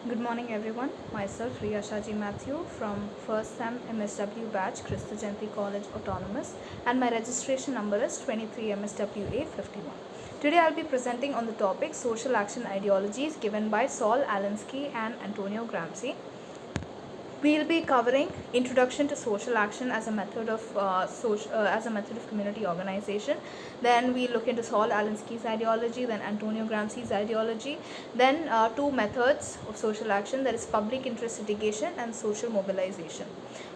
Good morning everyone. Myself Riya Shaji Mathew from first Sem MSW batch Kristu Jayanti College Autonomous, and my registration number is 23 MSWA 51. Today I'll be presenting on the topic social action ideologies given by Saul Alinsky and Antonio Gramsci. We'll be covering introduction to social action as a method of community organization. Then we look into Saul Alinsky's ideology, then Antonio Gramsci's ideology, then two methods of social action, that is public interest litigation and social mobilization.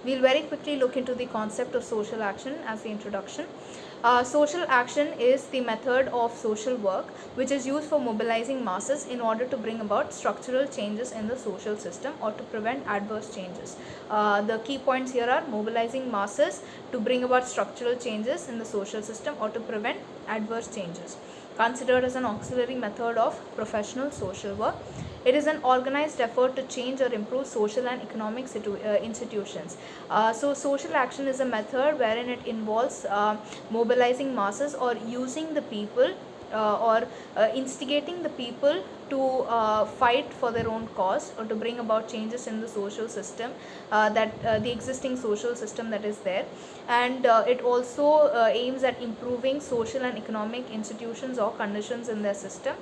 We'll very quickly look into the concept of social action as the introduction. Social action is the method of social work which is used for mobilizing masses in order to bring about structural changes in the social system or to prevent adverse changes. The key points here are mobilizing masses to bring about structural changes in the social system or to prevent adverse changes. Considered as an auxiliary method of professional social work. It is an organized effort to change or improve social and economic institutions. So social action is a method wherein it involves mobilizing masses or using the people or instigating the people to fight for their own cause or to bring about changes in the social system, the existing social system that is there. And it also aims at improving social and economic institutions or conditions in their system.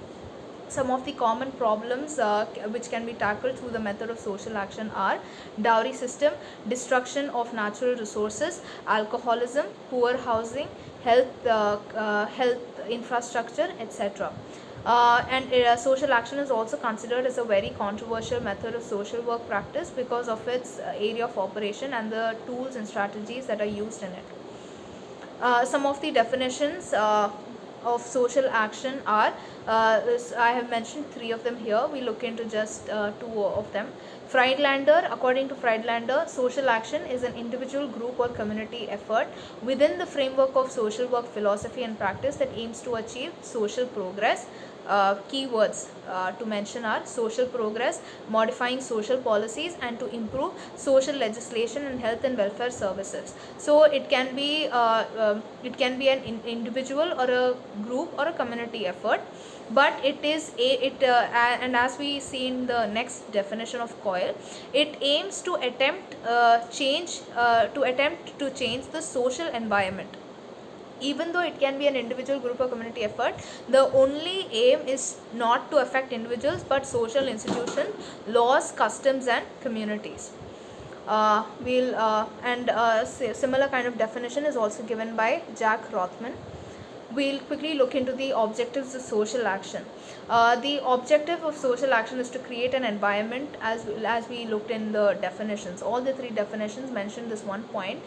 Some of the common problems which can be tackled through the method of social action are dowry system, destruction of natural resources, alcoholism, poor housing, health infrastructure, etc. Social action is also considered as a very controversial method of social work practice because of its area of operation and the tools and strategies that are used in it. Some of the definitions of social action are, I have mentioned three of them here. We look into just two of them. Friedlander, according to Friedlander, social action is an individual, group or community effort within the framework of social work philosophy and practice that aims to achieve social progress. Keywords to mention are social progress, modifying social policies, and to improve social legislation and health and welfare services. So it can be an individual or a group or a community effort, but it is and as we see in the next definition of COIL, it aims to attempt to change the social environment. Even though it can be an individual, group or community effort, the only aim is not to affect individuals but social institutions, laws, customs and communities. Similar kind of definition is also given by Jack Rothman. We'll quickly look into the objectives of social action. The objective of social action is to create an environment, as we looked in the definitions. All the three definitions mentioned this one point,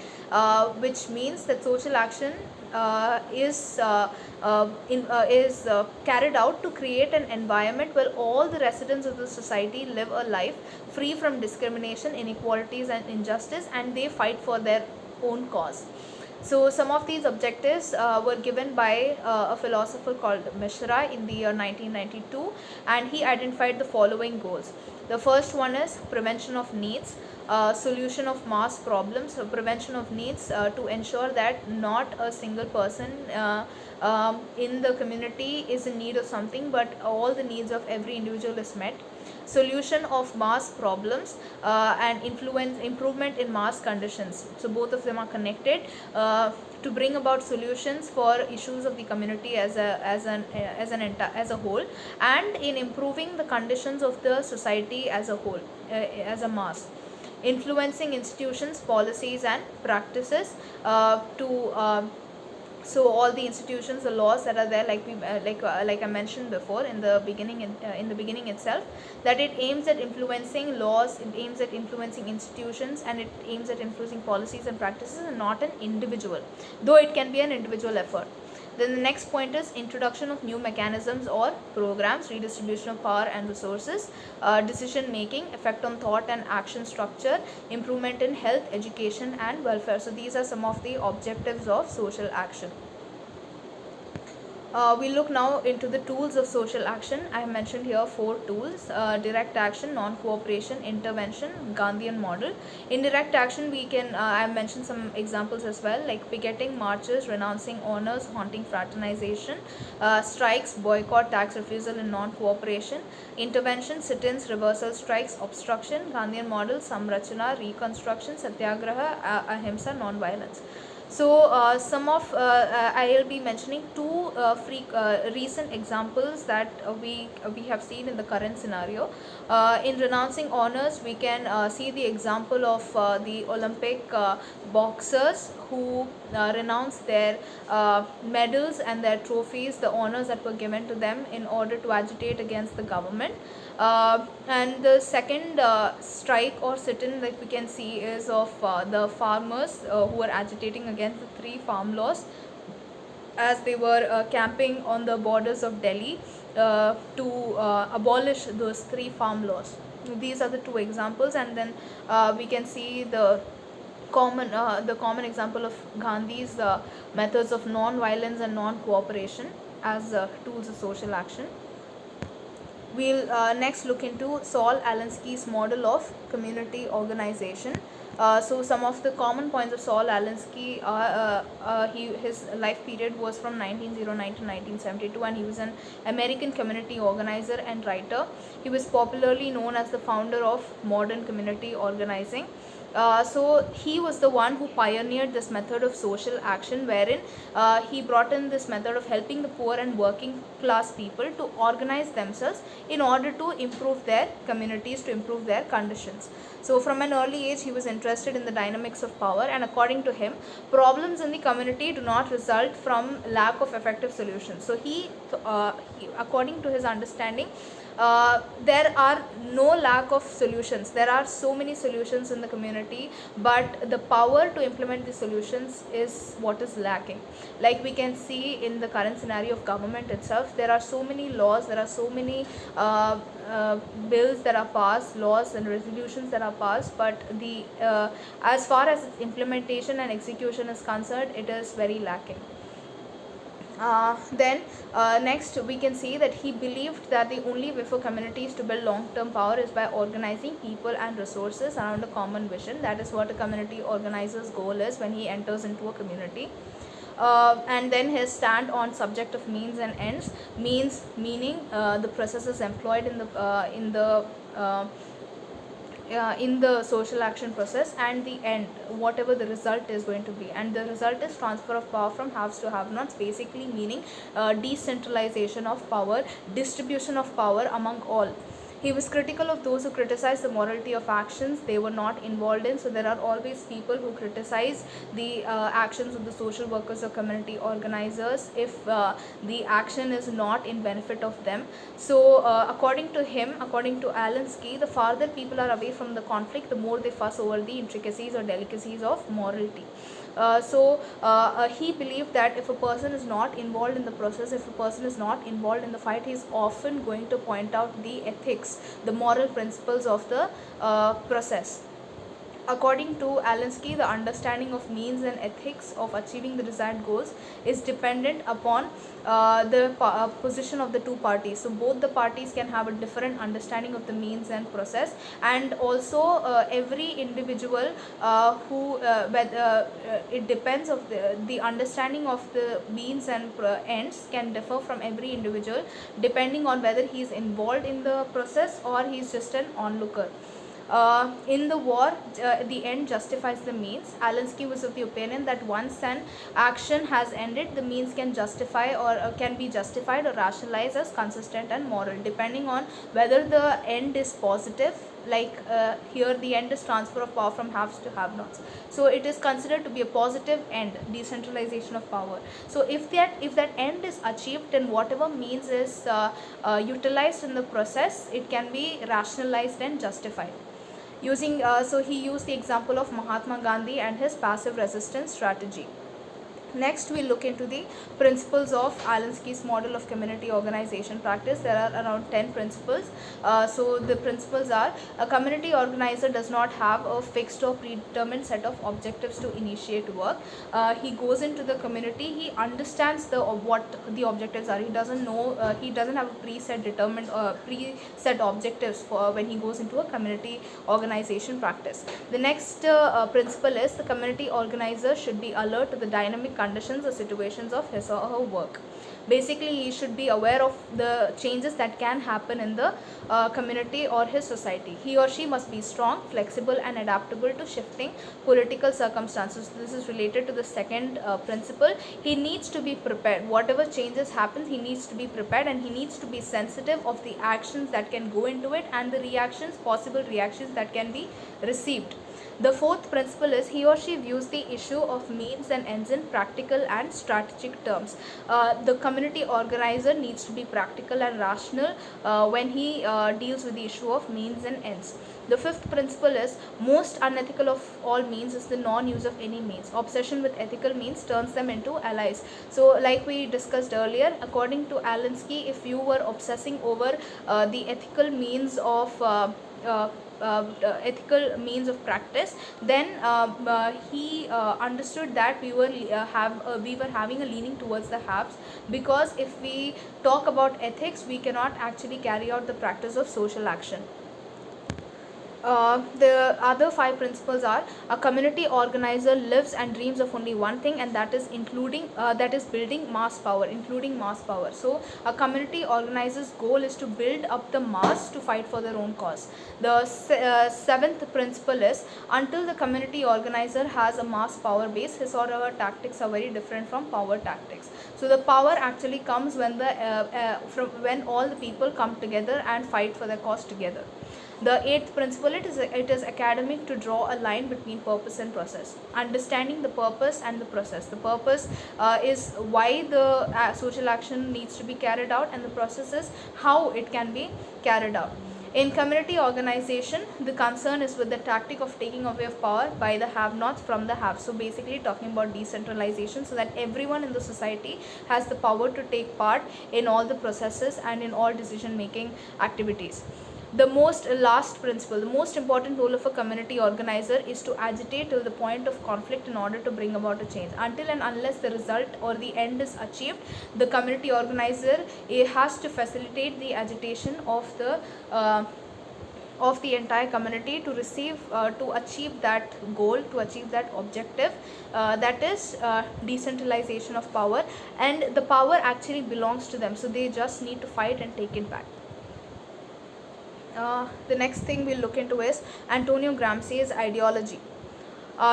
which means that social action is carried out to create an environment where all the residents of the society live a life free from discrimination, inequalities and injustice, and they fight for their own cause. So some of these objectives were given by a philosopher called Mishra in the year 1992, and he identified the following goals. The first one is prevention of needs, solution of mass problems, prevention of needs to ensure that not a single person in the community is in need of something, but all the needs of every individual is met. Solution of mass problems and improvement in mass conditions. So both of them are connected to bring about solutions for issues of the community as a whole, and in improving the conditions of the society as a whole, as a mass. Influencing institutions, policies and practices so all the institutions, the laws that are there, like I mentioned before in the beginning itself, that it aims at influencing laws, it aims at influencing institutions, and it aims at influencing policies and practices, and not an individual, though it can be an individual effort. Then the next point is introduction of new mechanisms or programs, redistribution of power and resources, decision making, effect on thought and action structure, improvement in health, education and welfare. So these are some of the objectives of social action. We look now into the tools of social action. I have mentioned here 4 tools: direct action, non-cooperation, intervention, Gandhian model. In direct action, we can I have mentioned some examples as well, like picketing, marches, renouncing honors, haunting fraternization, strikes, boycott, tax refusal, and non-cooperation. Intervention, sit-ins, reversal strikes, obstruction, Gandhian model, samrachana, reconstruction, satyagraha, ahimsa, non-violence. So I will be mentioning 2 recent examples that we have seen in the current scenario. In renouncing honors, we can see the example of the Olympic boxers who renounced their medals and their trophies, the honors that were given to them, in order to agitate against the government. And the second strike or sit-in that we can see is of the farmers who are agitating against the 3 farm laws, as they were camping on the borders of Delhi to abolish those 3 farm laws. These are the 2 examples, and then we can see the common example of Gandhi's methods of non-violence and non-cooperation as tools of social action. We'll next look into Saul Alinsky's model of community organization. So some of the common points of Saul Alinsky, his life period was from 1909 to 1972, and he was an American community organizer and writer. He was popularly known as the founder of modern community organizing. So he was the one who pioneered this method of social action, wherein he brought in this method of helping the poor and working class people to organize themselves in order to improve their communities, to improve their conditions. So from an early age, he was interested in the dynamics of power, and according to him, problems in the community do not result from lack of effective solutions. So he according to his understanding, there are no lack of solutions. There are so many solutions in the community, but the power to implement the solutions is what is lacking. Like we can see in the current scenario of government itself, there are so many laws, there are so many bills that are passed, laws and resolutions that are passed, but the as far as its implementation and execution is concerned, it is very lacking. Then next we can see that he believed that the only way for communities to build long-term power is by organizing people and resources around a common vision. That is what a community organizer's goal is when he enters into a community. And then his stand on subject of means and ends, meaning the processes employed in the social action process, and the end, whatever the result is going to be. And the result is transfer of power from haves to have-nots, basically meaning decentralization of power, distribution of power among all. He was critical of those who criticize the morality of actions they were not involved in. So there are always people who criticize the actions of the social workers or community organizers if the action is not in benefit of them. So according to him, according to Alinsky, the farther people are away from the conflict, the more they fuss over the intricacies or delicacies of morality. He believed that if a person is not involved in the process, if a person is not involved in the fight, he is often going to point out the ethics, the moral principles of the process. According to Alinsky, the understanding of means and ethics of achieving the desired goals is dependent upon the position of the 2 parties. So both the parties can have a different understanding of the means and process, and also every individual it depends of the understanding of the means and ends can differ from every individual, depending on whether he is involved in the process or he is just an onlooker. In the war, the end justifies the means. Alinsky was of the opinion that once an action has ended, the means can justify or can be justified or rationalized as consistent and moral, depending on whether the end is positive. Like here, the end is transfer of power from haves to have-nots. So it is considered to be a positive end, decentralization of power. So if that end is achieved, then whatever means is utilized in the process, it can be rationalized and justified. So he used the example of Mahatma Gandhi and his passive resistance strategy. Next, we'll look into the principles of Alinsky's model of community organization practice. There are around 10 principles. So the principles are: a community organizer does not have a fixed or predetermined set of objectives to initiate work. He goes into the community, he understands what the objectives are. He doesn't know, he doesn't have a preset objectives for when he goes into a community organization practice. The next principle is the community organizer should be alert to the dynamic conditions or situations of his or her work. Basically, he should be aware of the changes that can happen in the community or his society. He or she must be strong, flexible, and adaptable to shifting political circumstances. This is related to the second principle. He needs to be prepared. Whatever changes happen, he needs to be prepared, and he needs to be sensitive of the actions that can go into it and the reactions, possible reactions that can be received. The fourth principle is he or she views the issue of means and ends in practical and strategic terms. The community organizer needs to be practical and rational when he deals with the issue of means and ends. The fifth principle is most unethical of all means is the non-use of any means. Obsession with ethical means turns them into allies. So like we discussed earlier, according to Alinsky, if you were obsessing over the ethical means of ethical means of practice, then he understood that we were having a leaning towards the haves, because if we talk about ethics, we cannot actually carry out the practice of social action. The other 5 principles are: a community organizer lives and dreams of only one thing, and that is building mass power, including mass power. So a community organizer's goal is to build up the mass to fight for their own cause. The 7th principle is until the community organizer has a mass power base, his or her tactics are very different from power tactics. So the power actually comes when when all the people come together and fight for their cause together. The 8th principle, it is academic to draw a line between purpose and process. Understanding the purpose and the process. The purpose is why the social action needs to be carried out, and the process is how it can be carried out. In community organization, the concern is with the tactic of taking away of power by the have-nots from the haves. So basically talking about decentralization, so that everyone in the society has the power to take part in all the processes and in all decision-making activities. The last principle, the most important role of a community organizer is to agitate till the point of conflict in order to bring about a change. Until and unless the result or the end is achieved, the community organizer has to facilitate the agitation of the entire community to achieve that goal, to achieve that objective, that is decentralization of power, and the power actually belongs to them, so they just need to fight and take it back. The next thing we'll look into is Antonio Gramsci's ideology.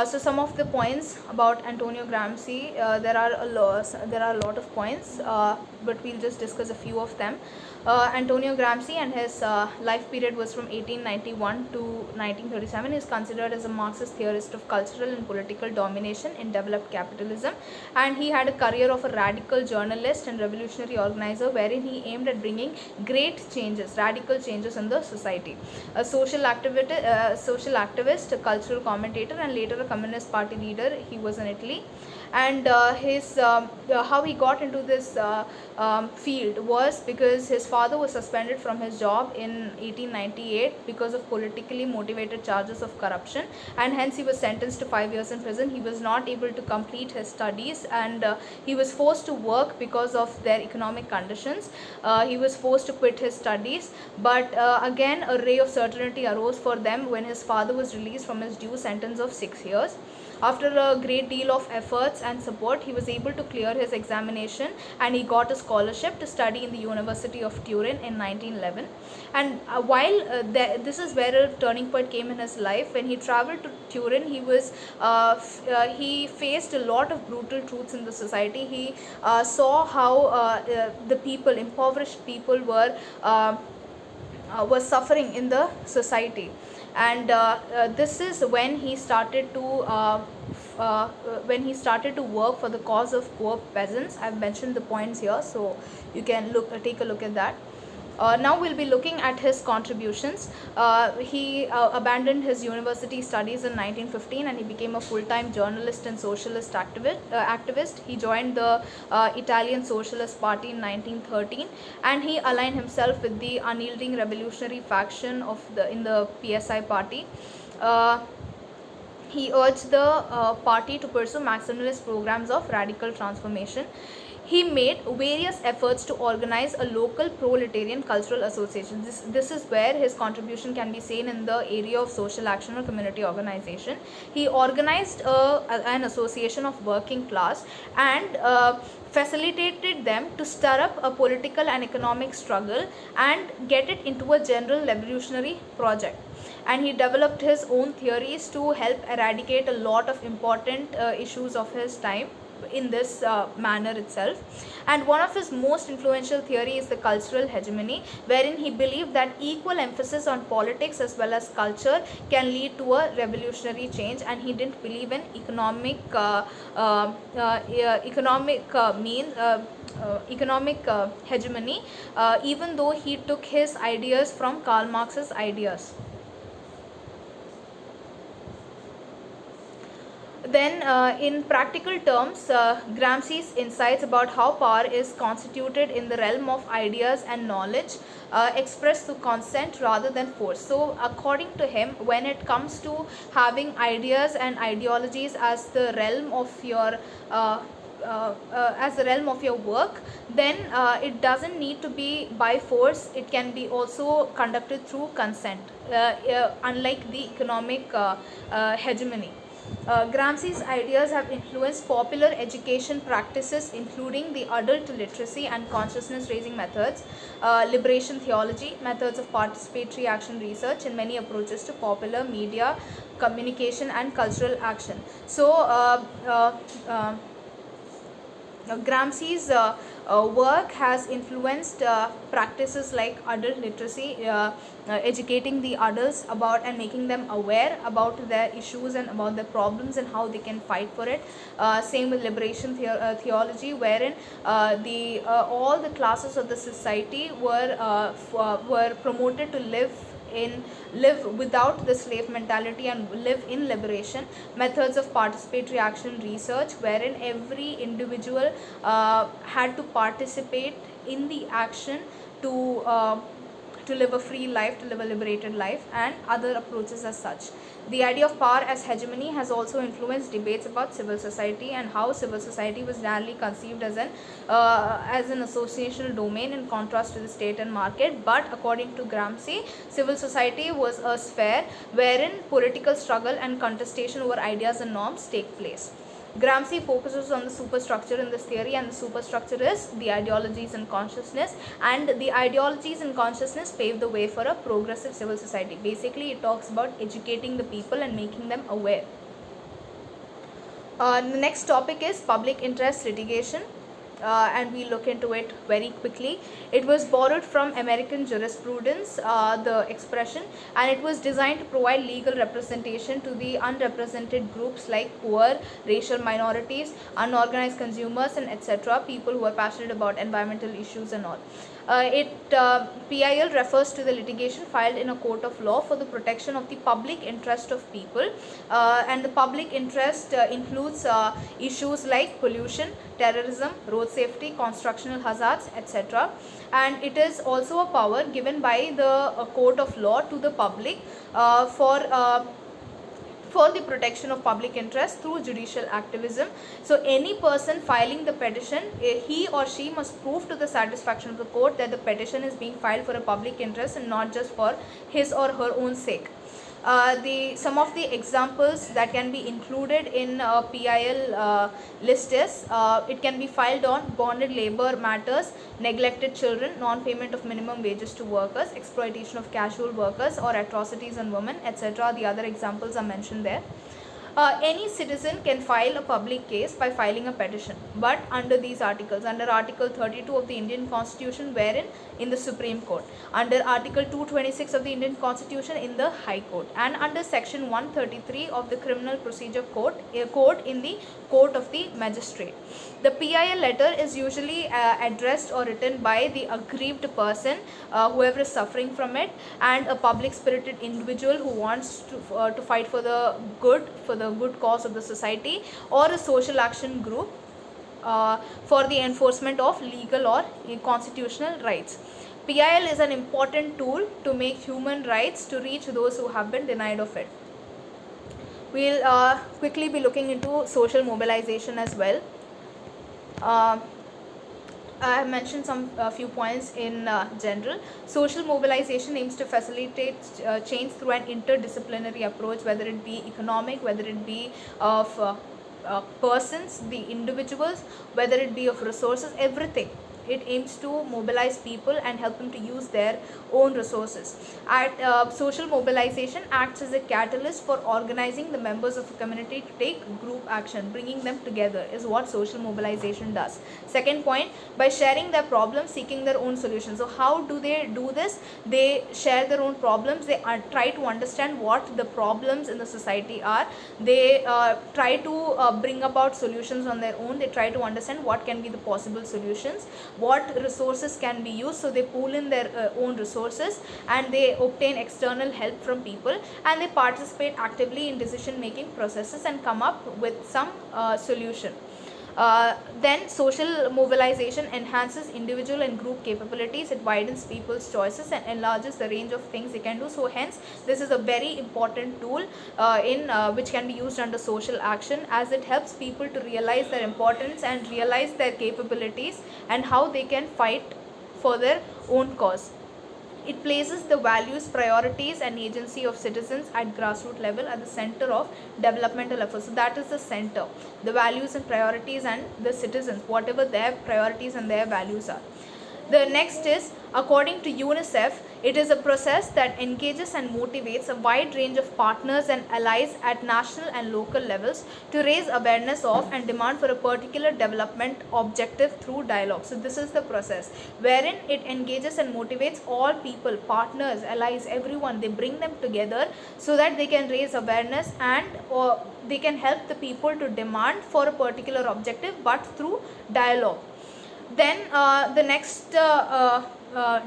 So some of the points about Antonio Gramsci, there are a lot of points, but we'll just discuss a few of them. Antonio Gramsci and his life period was from 1891 to 1937. He is considered as a Marxist theorist of cultural and political domination in developed capitalism, and he had a career of a radical journalist and revolutionary organizer, wherein he aimed at bringing radical changes in the society. A social activist, a cultural commentator, and later a Communist Party leader. He was in Italy, and how he got into this field was because his father was suspended from his job in 1898 because of politically motivated charges of corruption, and hence he was sentenced to 5 years in prison. He was not able to complete his studies, and he was forced to work because of their economic conditions. He was forced to quit his studies, but again a ray of certainty arose for them when his father was released from his due sentence of 6 years. After a great deal of efforts and support, he was able to clear his examination, and he got a scholarship to study in the University of Turin in 1911. And this is where a turning point came in his life. When he traveled to Turin, he faced a lot of brutal truths in the society. He saw how the people, impoverished people, were suffering in the society, and this is when he started to work for the cause of poor peasants. I've mentioned the points here, so you can take a look at that. Now we'll be looking at his contributions. He abandoned his university studies in 1915 and he became a full-time journalist and socialist activist. He joined the Italian Socialist Party in 1913 and he aligned himself with the unyielding revolutionary faction in the PSI party. He urged the party to pursue maximalist programs of radical transformation. He made various efforts to organize a local proletarian cultural association. This is where his contribution can be seen in the area of social action or community organization. He organized an association of working class and facilitated them to stir up a political and economic struggle and get it into a general revolutionary project. And he developed his own theories to help eradicate a lot of important issues of his time in this manner itself. And one of his most influential theory is the cultural hegemony, wherein he believed that equal emphasis on politics as well as culture can lead to a revolutionary change, and he didn't believe in economic hegemony, even though he took his ideas from Karl Marx's ideas. Then in practical terms, Gramsci's insights about how power is constituted in the realm of ideas and knowledge expressed through consent rather than force. So according to him, when it comes to having ideas and ideologies as the realm of your work, then it doesn't need to be by force. It can be also conducted through consent, unlike the economic hegemony. Gramsci's ideas have influenced popular education practices, including the adult literacy and consciousness raising methods, liberation theology, methods of participatory action research, and many approaches to popular media communication and cultural action. So Gramsci's work has influenced practices like adult literacy, educating the adults about and making them aware about their issues and about their problems and how they can fight for it. Same with liberation theology, wherein all the classes of the society were promoted to live without the slave mentality and live in liberation. Methods of participatory action research, wherein every individual had to participate in the action to live a free life, to live a liberated life, and other approaches as such. The idea of power as hegemony has also influenced debates about civil society and how civil society was narrowly conceived as an associational domain in contrast to the state and market. But according to Gramsci, civil society was a sphere wherein political struggle and contestation over ideas and norms take place. Gramsci focuses on the superstructure in this theory, and the superstructure is the ideologies and consciousness, and the ideologies and consciousness pave the way for a progressive civil society. Basically, it talks about educating the people and making them aware. The next topic is public interest litigation. And we look into it very quickly. It was borrowed from American jurisprudence, the expression, and it was designed to provide legal representation to the unrepresented groups like poor, racial minorities, unorganized consumers, and etc. People who are passionate about environmental issues and all. PIL refers to the litigation filed in a court of law for the protection of the public interest of people, and the public interest includes issues like pollution, terrorism, road safety, constructional hazards, etc. And it is also a power given by the court of law to the public for the protection of public interest through judicial activism. So any person filing the petition, he or she must prove to the satisfaction of the court that the petition is being filed for a public interest and not just for his or her own sake. Some of the examples that can be included in PIL list is it can be filed on bonded labor matters, neglected children, non-payment of minimum wages to workers, exploitation of casual workers, or atrocities on women, etc. The other examples are mentioned there. Any citizen can file a public case by filing a petition, but under these articles, under Article 32 of the Indian Constitution, wherein in the Supreme Court, under Article 226 of the Indian Constitution in the High Court, and under Section 133 of the Criminal Procedure Code in the Court of the Magistrate. The PIL letter is usually addressed or written by the aggrieved person, whoever is suffering from it, and a public spirited individual who wants to fight for the good cause of the society, or a social action group for the enforcement of legal or constitutional rights. PIL is an important tool to make human rights to reach those who have been denied of it. We'll quickly be looking into social mobilization as well. I have mentioned a few points in general. Social mobilization aims to facilitate change through an interdisciplinary approach, whether it be economic, whether it be of persons, the individuals, whether it be of resources, everything. It aims to mobilize people and help them to use their own resources. Social mobilization acts as a catalyst for organizing the members of a community to take group action. Bringing them together is what social mobilization does. Second point, by sharing their problems, seeking their own solutions. So how do they do this? They share their own problems. They try to understand what the problems in the society are. They try to bring about solutions on their own. They try to understand what can be the possible solutions, what resources can be used. So they pool in their own resources and they obtain external help from people, and they participate actively in decision making processes and come up with some solution. Then social mobilization enhances individual and group capabilities. It widens people's choices and enlarges the range of things they can do. So hence this is a very important tool which can be used under social action, as it helps people to realize their importance and realize their capabilities and how they can fight for their own cause. It places the values, priorities and agency of citizens at grassroots level at the center of developmental efforts. So that is the center, the values and priorities and the citizens, whatever their priorities and their values are. The next is, according to UNICEF, it is a process that engages and motivates a wide range of partners and allies at national and local levels to raise awareness of and demand for a particular development objective through dialogue. So this is the process wherein it engages and motivates all people, partners, allies, everyone. They bring them together so that they can raise awareness and they can help the people to demand for a particular objective, but through dialogue. Then the next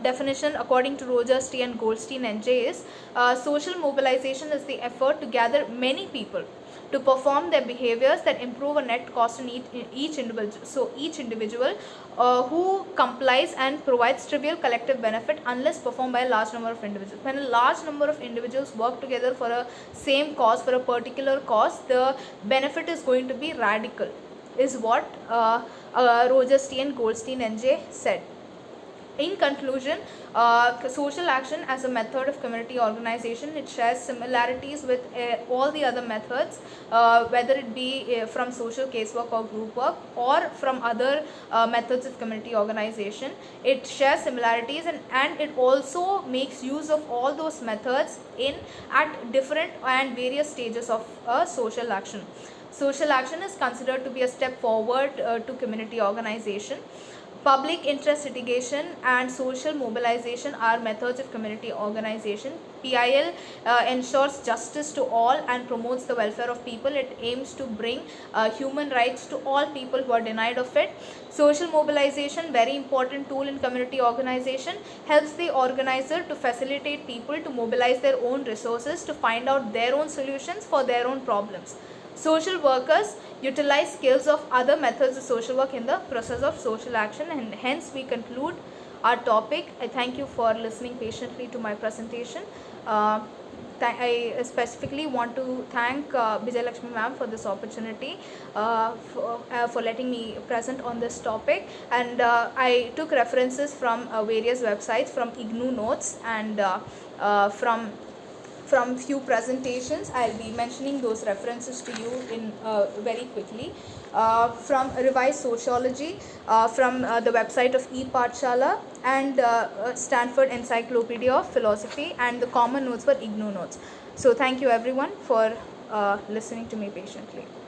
definition, according to Rogers, T and Goldstein, NJ, is social mobilization is the effort to gather many people to perform their behaviors that improve a net cost in each individual. So each individual who complies and provides trivial collective benefit unless performed by a large number of individuals. When a large number of individuals work together for a same cause, for a particular cause, the benefit is going to be radical, is what Rogers, T and Goldstein, NJ said. In conclusion, social action as a method of community organization, it shares similarities with all the other methods, whether it be from social casework or group work or from other methods of community organization. It shares similarities and it also makes use of all those methods at different and various stages of social action. Social action is considered to be a step forward to community organization. Public interest litigation and social mobilization are methods of community organization. PIL ensures justice to all and promotes the welfare of people. It aims to bring human rights to all people who are denied of it. Social mobilization, very important tool in community organization, helps the organizer to facilitate people to mobilize their own resources to find out their own solutions for their own problems. Social workers utilize skills of other methods of social work in the process of social action, and hence we conclude our topic. I thank you for listening patiently to my presentation. I specifically want to thank Bijayalakshmi Ma'am for this opportunity, for letting me present on this topic, and I took references from various websites, from IGNOU notes and from few presentations. I'll be mentioning those references to you in very quickly. From revised sociology, from the website of e-pathshala, and Stanford encyclopaedia of philosophy, and the common notes for IGNOU notes. So thank you everyone for listening to me patiently.